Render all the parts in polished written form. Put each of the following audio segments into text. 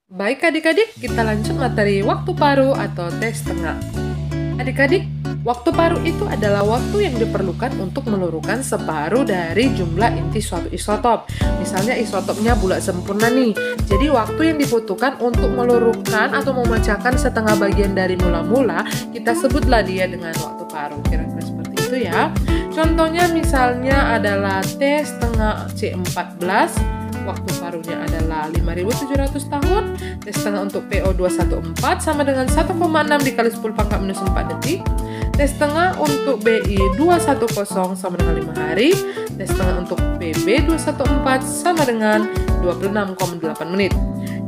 Baik adik-adik, kita lanjut materi waktu paruh atau T setengah. Adik-adik, waktu paruh itu adalah waktu yang diperlukan untuk meluruhkan separuh dari jumlah inti suatu isotop. Misalnya isotopnya bulat sempurna nih, jadi waktu yang dibutuhkan untuk meluruhkan atau memecahkan setengah bagian dari mula-mula, kita sebutlah dia dengan waktu paruh. Kira-kira seperti itu ya. Contohnya misalnya adalah T setengah C14, waktu paruhnya adalah 5.700 tahun. T setengah untuk PO214 sama dengan 1,6 dikali 10 pangkat minus 4 detik. T setengah untuk BI210 sama dengan 5 hari. T setengah untuk PB214 sama dengan 26,8 menit.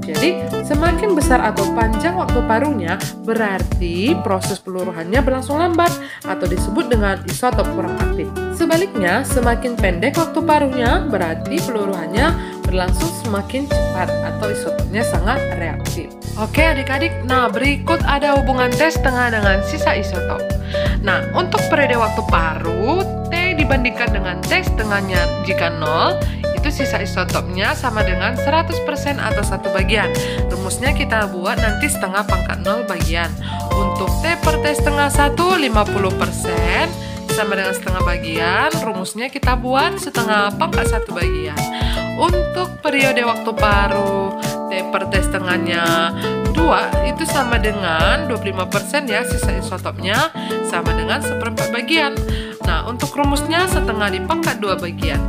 Jadi, semakin besar atau panjang waktu paruhnya, berarti proses peluruhannya berlangsung lambat atau disebut dengan isotop kurang aktif. Sebaliknya, semakin pendek waktu paruhnya, berarti peluruhannya berlangsung semakin cepat atau isotopnya sangat reaktif. Oke adik-adik, nah berikut ada hubungan T setengah dengan sisa isotop. Nah, untuk periode waktu paruh, T dibandingkan dengan T setengahnya jika 0, itu sisa isotopnya sama dengan 100% atau 1 bagian. Rumusnya kita buat nanti setengah pangkat 0 bagian. Untuk T per T setengah 1, 50% sama dengan setengah bagian. Rumusnya kita buat setengah pangkat 1 bagian. Untuk periode waktu paruh, T per T setengahnya 2 itu sama dengan 25% ya, sisa isotopnya sama dengan 1/4 bagian. Nah, untuk rumusnya setengah dipangkat 2 bagian.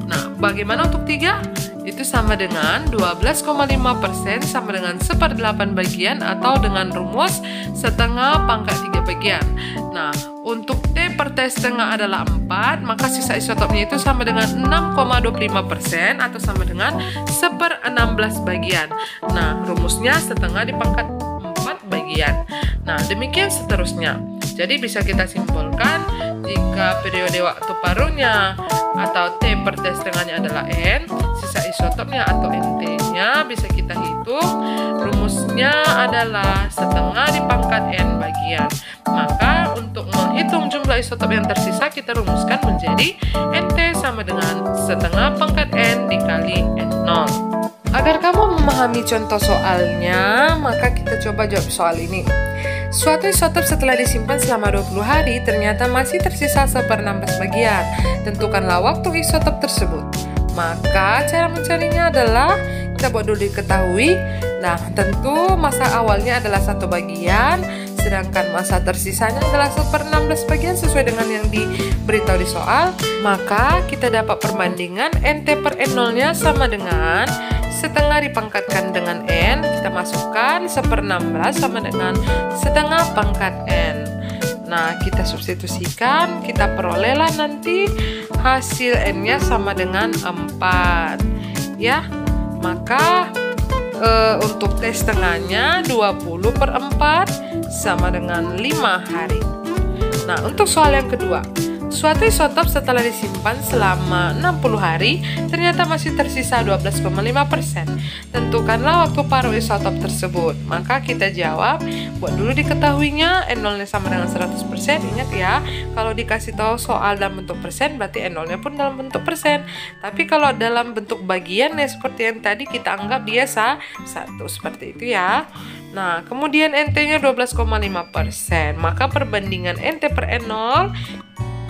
Nah, bagaimana untuk 3? Itu sama dengan 12,5% sama dengan 1/8 bagian atau dengan rumus setengah pangkat 3 bagian. Nah, untuk T per T setengah adalah 4, maka sisa isotopnya itu sama dengan 6,25% atau sama dengan 1/16 bagian. Nah, rumusnya setengah dipangkat 4 bagian. Nah, demikian seterusnya. Jadi bisa kita simpulkan jika periode waktu paruhnya atau T per T setengahnya adalah N, sisa isotopnya atau NT-nya bisa kita hitung. Rumusnya adalah setengah dipangkat N bagian. Maka untuk menghitung jumlah isotop yang tersisa, kita rumuskan menjadi NT sama dengan setengah pangkat N dikali N0. Agar kamu memahami contoh soalnya, maka kita coba jawab soal ini. Suatu isotop setelah disimpan selama 20 hari ternyata masih tersisa 1/16 bagian. Tentukanlah waktu isotop tersebut. Maka cara mencarinya adalah kita buat dulu diketahui. Nah, tentu masa awalnya adalah 1 bagian, sedangkan masa tersisanya adalah 1/16 bagian sesuai dengan yang diberitahu di soal. Maka kita dapat perbandingan NT per N0-nya sama dengan setengah dipangkatkan dengan N, kita masukkan 1/16 sama dengan setengah pangkat N. Nah, kita substitusikan, kita perolehlah nanti hasil N-nya sama dengan 4. Ya, maka untuk T setengahnya 20/4 sama dengan 5 hari. Nah, untuk soal yang kedua. Suatu isotop setelah disimpan selama 60 hari ternyata masih tersisa 12,5%. Tentukanlah waktu paruh isotop tersebut. Maka kita jawab, buat dulu diketahuinya N0-nya sama dengan 100%. Ingat ya, kalau dikasih tahu soal dalam bentuk persen berarti N0-nya pun dalam bentuk persen. Tapi kalau dalam bentuk bagian ya seperti yang tadi kita anggap dia 1 seperti itu ya. Nah, kemudian NT-nya 12,5%. Maka perbandingan NT per N0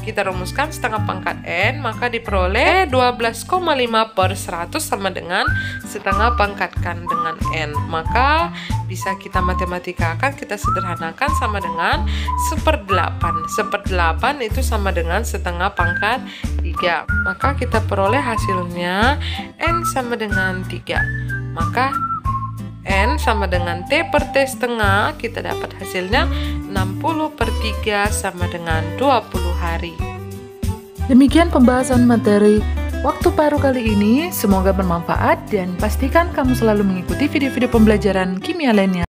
kita rumuskan setengah pangkat N, maka diperoleh 12,5/100 sama dengan setengah pangkatkan dengan N. Maka bisa kita matematikakan, kita sederhanakan sama dengan 1/8. 1/8 itu sama dengan setengah pangkat 3. Maka kita peroleh hasilnya N sama dengan 3. Maka N sama dengan T per T setengah, kita dapat hasilnya 60/3 sama dengan 20 hari. Demikian pembahasan materi waktu paruh kali ini. Semoga bermanfaat dan pastikan kamu selalu mengikuti video-video pembelajaran kimia lainnya.